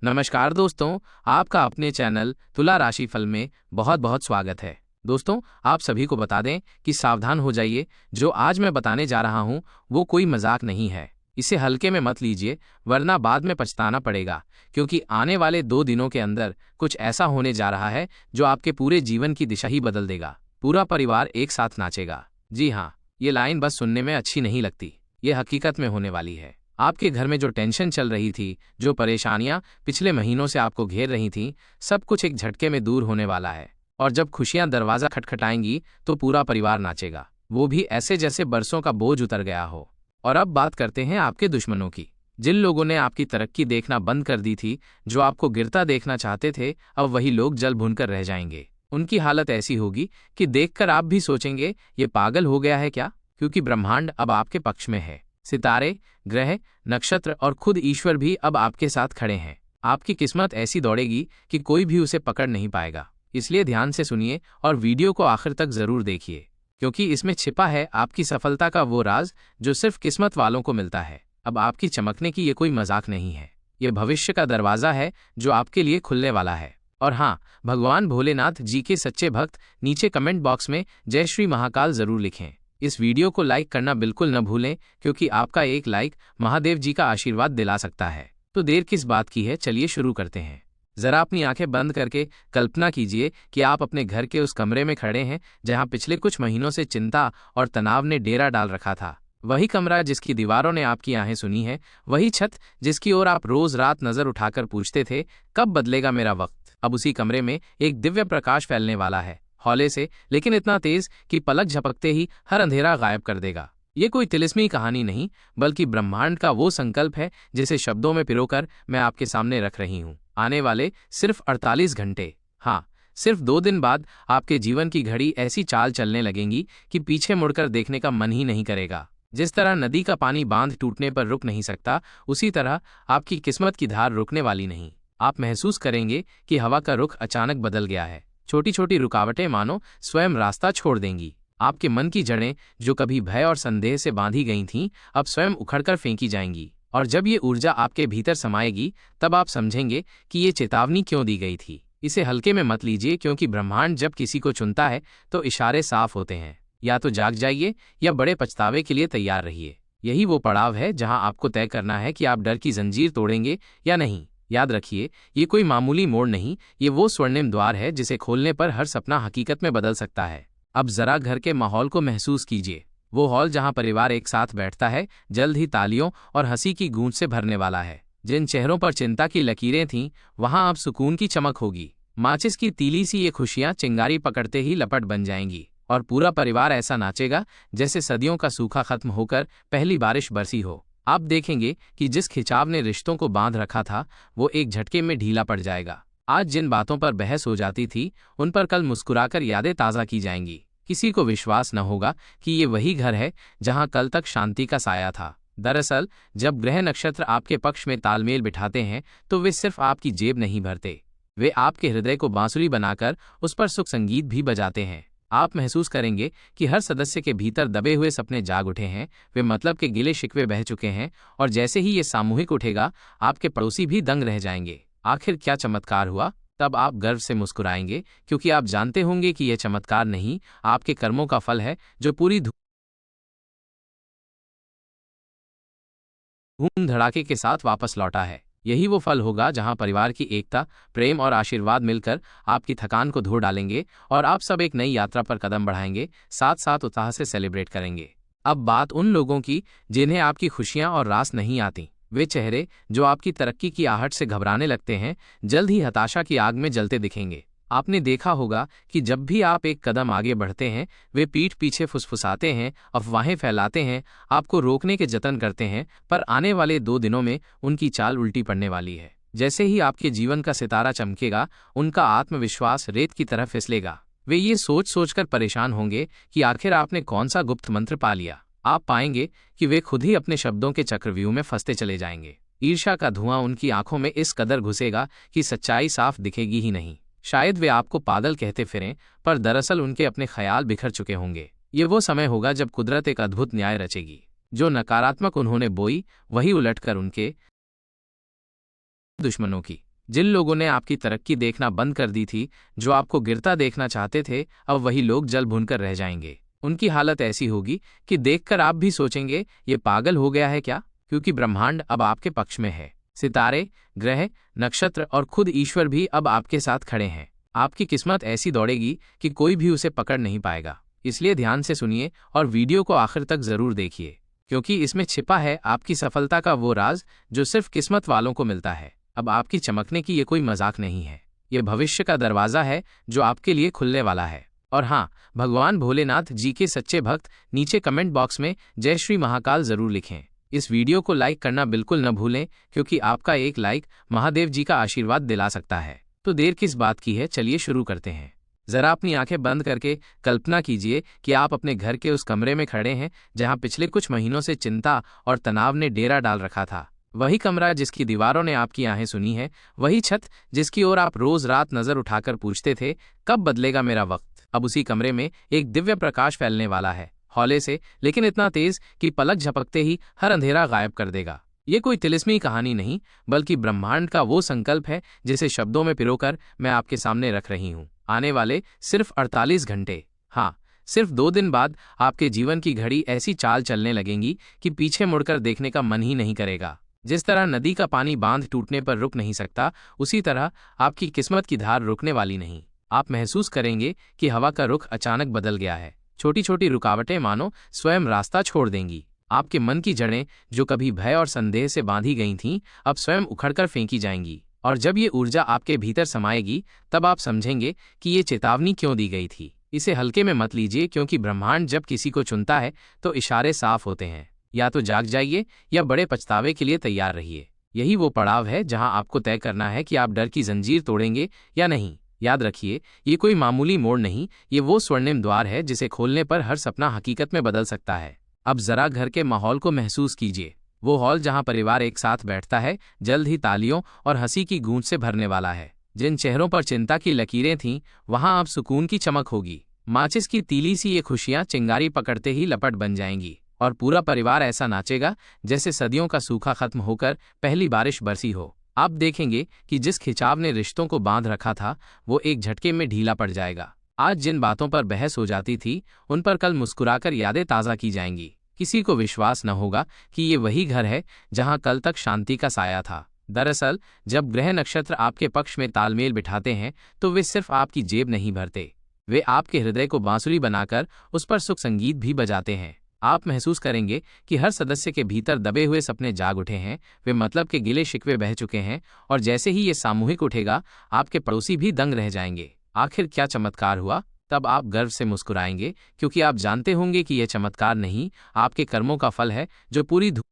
नमस्कार दोस्तों, आपका अपने चैनल तुला राशिफल में बहुत बहुत स्वागत है। दोस्तों, आप सभी को बता दें कि सावधान हो जाइए। जो आज मैं बताने जा रहा हूं वो कोई मजाक नहीं है। इसे हल्के में मत लीजिए, वरना बाद में पछताना पड़ेगा। क्योंकि आने वाले 2 दिनों के अंदर कुछ ऐसा होने जा रहा है जो आपके पूरे जीवन की दिशा ही बदल देगा। पूरा परिवार एक साथ नाचेगा। जी हाँ, ये लाइन बस सुनने में अच्छी नहीं लगती, ये हकीकत में होने वाली है। आपके घर में जो टेंशन चल रही थी, जो परेशानियां पिछले महीनों से आपको घेर रही थीं, सब कुछ एक झटके में दूर होने वाला है। और जब खुशियां दरवाजा खटखटाएंगी तो पूरा परिवार नाचेगा, वो भी ऐसे जैसे बरसों का बोझ उतर गया हो। और अब बात करते हैं आपके दुश्मनों की। जिन लोगों ने आपकी तरक्की देखना बंद कर दी थी, जो आपको गिरता देखना चाहते थे, अब वही लोग जल भुनकर रह जाएंगे। उनकी हालत ऐसी होगी कि देखकर आप भी सोचेंगे, ये पागल हो गया है क्या? क्योंकि ब्रह्मांड अब आपके पक्ष में है। सितारे, ग्रह, नक्षत्र और खुद ईश्वर भी अब आपके साथ खड़े हैं। आपकी किस्मत ऐसी दौड़ेगी कि कोई भी उसे पकड़ नहीं पाएगा। इसलिए ध्यान से सुनिए और वीडियो को आखिर तक जरूर देखिए, क्योंकि इसमें छिपा है आपकी सफलता का वो राज जो सिर्फ किस्मत वालों को मिलता है। अब आपकी चमकने की ये कोई मजाक नहीं है, ये भविष्य का दरवाजा है जो आपके लिए खुलने वाला है। और हाँ, भगवान भोलेनाथ जी के सच्चे भक्त नीचे कमेंट बॉक्स में जय श्री महाकाल जरूर लिखें। इस वीडियो को लाइक करना बिल्कुल न भूलें, क्योंकि आपका एक लाइक महादेव जी का आशीर्वाद दिला सकता है। तो देर किस बात की है, चलिए शुरू करते हैं। जरा अपनी आंखें बंद करके कल्पना कीजिए कि आप अपने घर के उस कमरे में खड़े हैं जहां पिछले कुछ महीनों से चिंता और तनाव ने डेरा डाल रखा था। वही कमरा जिसकी दीवारों ने आपकी आहें सुनी है, वही छत जिसकी ओर आप रोज रात नजर उठाकर पूछते थे, कब बदलेगा मेरा वक्त। अब उसी कमरे में एक दिव्य प्रकाश फैलने वाला है, हौले से, लेकिन इतना तेज कि पलक झपकते ही हर अंधेरा गायब कर देगा। ये कोई तिलिस्मी कहानी नहीं, बल्कि ब्रह्मांड का वो संकल्प है जिसे शब्दों में पिरोकर मैं आपके सामने रख रही हूँ। आने वाले सिर्फ 48 घंटे, हाँ, सिर्फ 2 दिन बाद आपके जीवन की घड़ी ऐसी चाल चलने लगेंगी कि पीछे मुड़कर देखने का मन ही नहीं करेगा। जिस तरह नदी का पानी बांध टूटने पर रुक नहीं सकता, उसी तरह आपकी किस्मत की धार रुकने वाली नहीं। आप महसूस करेंगे कि हवा का रुख अचानक बदल गया है। छोटी छोटी रुकावटें मानो स्वयं रास्ता छोड़ देंगी। आपके मन की जड़ें जो कभी भय और संदेह से बांधी गई थीं, अब स्वयं उखड़कर फेंकी जाएंगी। और जब ये ऊर्जा आपके भीतर समाएगी, तब आप समझेंगे कि ये चेतावनी क्यों दी गई थी। इसे हल्के में मत लीजिए, क्योंकि ब्रह्मांड जब किसी को चुनता है तो इशारे साफ होते हैं। या तो जाग जाइए या बड़े पछतावे के लिए तैयार रहिए। यही वो पड़ाव है जहां आपको तय करना है कि आप डर की जंजीर तोड़ेंगे या नहीं। याद रखिए, ये कोई मामूली मोड़ नहीं, ये वो स्वर्णिम द्वार है जिसे खोलने पर हर सपना हकीकत में बदल सकता है। अब जरा घर के माहौल को महसूस कीजिए। वो हॉल जहां परिवार एक साथ बैठता है, जल्द ही तालियों और हंसी की गूंज से भरने वाला है। जिन चेहरों पर चिंता की लकीरें थीं, वहां अब सुकून की चमक होगी। माचिस की तीली सी ये खुशियां चिंगारी पकड़ते ही लपट बन जाएंगी, और पूरा परिवार ऐसा नाचेगा जैसे सदियों का सूखा खत्म होकर पहली बारिश बरसी हो। आप देखेंगे कि जिस खिंचाव ने रिश्तों को बांध रखा था, वो एक झटके में ढीला पड़ जाएगा। आज जिन बातों पर बहस हो जाती थी, उन पर कल मुस्कुराकर यादें ताज़ा की जाएंगी। किसी को विश्वास न होगा कि ये वही घर है जहां कल तक शांति का साया था। दरअसल, जब ग्रह नक्षत्र आपके पक्ष में तालमेल बिठाते हैं, तो वे सिर्फ आपकी जेब नहीं भरते, वे आपके हृदय को बांसुरी बनाकर उस पर सुख संगीत भी बजाते हैं। आप महसूस करेंगे कि हर सदस्य के भीतर दबे हुए सपने जाग उठे हैं, वे मतलब के गिले शिकवे बह चुके हैं। और जैसे ही ये सामूहिक उठेगा, आपके पड़ोसी भी दंग रह जाएंगे। आखिर क्या चमत्कार हुआ? तब आप गर्व से मुस्कुराएंगे, क्योंकि आप जानते होंगे कि यह चमत्कार नहीं, आपके कर्मों का फल है जो पूरी धूम धड़ाके के साथ वापस लौटा है। यही वो फल होगा जहां परिवार की एकता, प्रेम और आशीर्वाद मिलकर आपकी थकान को धो डालेंगे, और आप सब एक नई यात्रा पर कदम बढ़ाएंगे, साथ साथ उत्साह से सेलिब्रेट करेंगे। अब बात उन लोगों की जिन्हें आपकी खुशियां और रास नहीं आती। वे चेहरे जो आपकी तरक्की की आहट से घबराने लगते हैं, जल्द ही हताशा की आग में जलते दिखेंगे। आपने देखा होगा कि जब भी आप एक कदम आगे बढ़ते हैं, वे पीठ पीछे फुसफुसाते हैं, अफवाहें फैलाते हैं, आपको रोकने के जतन करते हैं। पर आने वाले 2 दिनों में उनकी चाल उल्टी पड़ने वाली है। जैसे ही आपके जीवन का सितारा चमकेगा, उनका आत्मविश्वास रेत की तरह फिसलेगा। वे ये सोच सोचकर परेशान होंगे कि आखिर आपने कौन सा गुप्त मंत्र पा लिया। आप पाएंगे कि वे खुद ही अपने शब्दों के चक्रव्यूह में फंसते चले जाएंगे। ईर्ष्या का धुआं उनकी आंखों में इस कदर घुसेगा कि सच्चाई साफ दिखेगी ही नहीं। शायद वे आपको पागल कहते फिरें, पर दरअसल उनके अपने ख्याल बिखर चुके होंगे। ये वो समय होगा जब कुदरत एक अद्भुत न्याय रचेगी। जो नकारात्मक उन्होंने बोई, वही उलटकर उनके दुश्मनों की जिन लोगों ने आपकी तरक्की देखना बंद कर दी थी, जो आपको गिरता देखना चाहते थे, अब वही लोग जल भुनकर रह जाएंगे। उनकी हालत ऐसी होगी कि देखकर आप भी सोचेंगे ये पागल हो गया है क्या, क्योंकि ब्रह्मांड अब आपके पक्ष में है। सितारे, ग्रह, नक्षत्र और खुद ईश्वर भी अब आपके साथ खड़े हैं। आपकी किस्मत ऐसी दौड़ेगी कि कोई भी उसे पकड़ नहीं पाएगा। इसलिए ध्यान से सुनिए और वीडियो को आखिर तक जरूर देखिए, क्योंकि इसमें छिपा है आपकी सफलता का वो राज जो सिर्फ किस्मत वालों को मिलता है। अब आपकी चमकने की ये कोई मजाक नहीं है, ये भविष्य का दरवाजा है जो आपके लिए खुलने वाला है। और हाँ, भगवान भोलेनाथ जी के सच्चे भक्त नीचे कमेंट बॉक्स में जय श्री महाकाल जरूर लिखें। इस वीडियो को लाइक करना बिल्कुल न भूलें, क्योंकि आपका एक लाइक महादेव जी का आशीर्वाद दिला सकता है। तो देर किस बात की है, चलिए शुरू करते हैं। जरा अपनी आंखें बंद करके कल्पना कीजिए कि आप अपने घर के उस कमरे में खड़े हैं जहां पिछले कुछ महीनों से चिंता और तनाव ने डेरा डाल रखा था। वही कमरा जिसकी दीवारों ने आपकी आहें सुनी है, वही छत जिसकी ओर आप रोज रात नजर उठाकर पूछते थे कब बदलेगा मेरा वक्त। अब उसी कमरे में एक दिव्य प्रकाश फैलने वाला है, हौले से, लेकिन इतना तेज कि पलक झपकते ही हर अंधेरा गायब कर देगा। ये कोई तिलिस्मी कहानी नहीं, बल्कि ब्रह्मांड का वो संकल्प है जिसे शब्दों में पिरोकर मैं आपके सामने रख रही हूँ। आने वाले सिर्फ 48 घंटे, हाँ सिर्फ 2 दिन बाद आपके जीवन की घड़ी ऐसी चाल चलने लगेंगी कि पीछे मुड़कर देखने का मन ही नहीं करेगा। जिस तरह नदी का पानी बांध टूटने पर रुक नहीं सकता, उसी तरह आपकी किस्मत की धार रुकने वाली नहीं। आप महसूस करेंगे कि हवा का रुख अचानक बदल गया है। छोटी छोटी रुकावटें मानो स्वयं रास्ता छोड़ देंगी। आपके मन की जड़ें जो कभी भय और संदेह से बांधी गई थीं, अब स्वयं उखड़कर फेंकी जाएंगी। और जब ये ऊर्जा आपके भीतर समाएगी, तब आप समझेंगे कि ये चेतावनी क्यों दी गई थी। इसे हल्के में मत लीजिए, क्योंकि ब्रह्मांड जब किसी को चुनता है तो इशारे साफ होते हैं। या तो जाग जाइए या बड़े पछतावे के लिए तैयार रहिए। यही वो पड़ाव है जहां आपको तय करना है कि आप डर की जंजीर तोड़ेंगे या नहीं। याद रखिए, ये कोई मामूली मोड़ नहीं, ये वो स्वर्णिम द्वार है जिसे खोलने पर हर सपना हकीकत में बदल सकता है। अब जरा घर के माहौल को महसूस कीजिए। वो हॉल जहां परिवार एक साथ बैठता है, जल्द ही तालियों और हंसी की गूंज से भरने वाला है। जिन चेहरों पर चिंता की लकीरें थीं, वहां अब सुकून की चमक होगी। माचिस की तीली सी ये खुशियां चिंगारी पकड़ते ही लपट बन जाएंगी, और पूरा परिवार ऐसा नाचेगा जैसे सदियों का सूखा खत्म होकर पहली बारिश बरसी हो। आप देखेंगे कि जिस खिंचाव ने रिश्तों को बांध रखा था, वो एक झटके में ढीला पड़ जाएगा। आज जिन बातों पर बहस हो जाती थी, उन पर कल मुस्कुराकर यादें ताज़ा की जाएंगी। किसी को विश्वास न होगा कि ये वही घर है जहां कल तक शांति का साया था। दरअसल जब ग्रह नक्षत्र आपके पक्ष में तालमेल बिठाते हैं, तो वे सिर्फ आपकी जेब नहीं भरते, वे आपके हृदय को बांसुरी बनाकर उस पर सुख संगीत भी बजाते हैं। आप महसूस करेंगे कि हर सदस्य के भीतर दबे हुए सपने जाग उठे हैं, वे मतलब के गिले शिकवे बह चुके हैं, और जैसे ही ये सामूहिक उठेगा, आपके पड़ोसी भी दंग रह जाएंगे। आखिर क्या चमत्कार हुआ? तब आप गर्व से मुस्कुराएंगे, क्योंकि आप जानते होंगे कि यह चमत्कार नहीं, आपके कर्मों का फल है जो पूरी धूम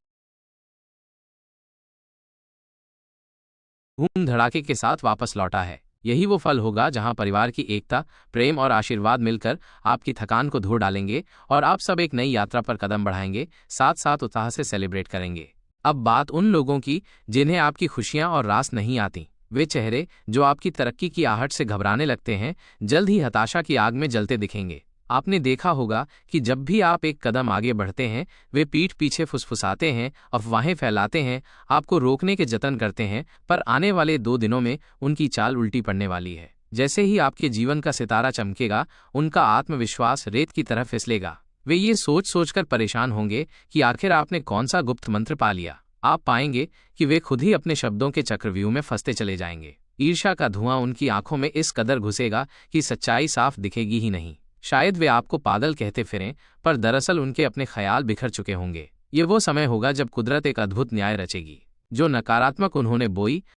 धड़ाके के साथ वापस लौटा है। यही वो फल होगा जहां परिवार की एकता, प्रेम और आशीर्वाद मिलकर आपकी थकान को धो डालेंगे, और आप सब एक नई यात्रा पर कदम बढ़ाएंगे, साथ साथ उत्साह से सेलिब्रेट करेंगे। अब बात उन लोगों की जिन्हें आपकी खुशियां और रास नहीं आती। वे चेहरे जो आपकी तरक्की की आहट से घबराने लगते हैं, जल्द ही हताशा की आग में जलते दिखेंगे। आपने देखा होगा कि जब भी आप एक कदम आगे बढ़ते हैं, वे पीठ पीछे फुसफुसाते हैं, अफवाहें फैलाते हैं, आपको रोकने के जतन करते हैं, पर आने वाले 2 दिनों में उनकी चाल उल्टी पड़ने वाली है। जैसे ही आपके जीवन का सितारा चमकेगा, उनका आत्मविश्वास रेत की तरह फिसलेगा। वे ये सोच सोचकर परेशान होंगे कि आखिर आपने कौन सा गुप्त मंत्र पा लिया। आप पाएंगे कि वे खुद ही अपने शब्दों के चक्रव्यूह में फंसते चले जाएंगे। ईर्ष्या का धुआं उनकी आंखों में इस कदर घुसेगा कि सच्चाई साफ दिखेगी ही नहीं। शायद वे आपको पागल कहते फिरें, पर दरअसल उनके अपने ख्याल बिखर चुके होंगे। ये वो समय होगा जब कुदरत एक अद्भुत न्याय रचेगी। जो नकारात्मक उन्होंने बोई,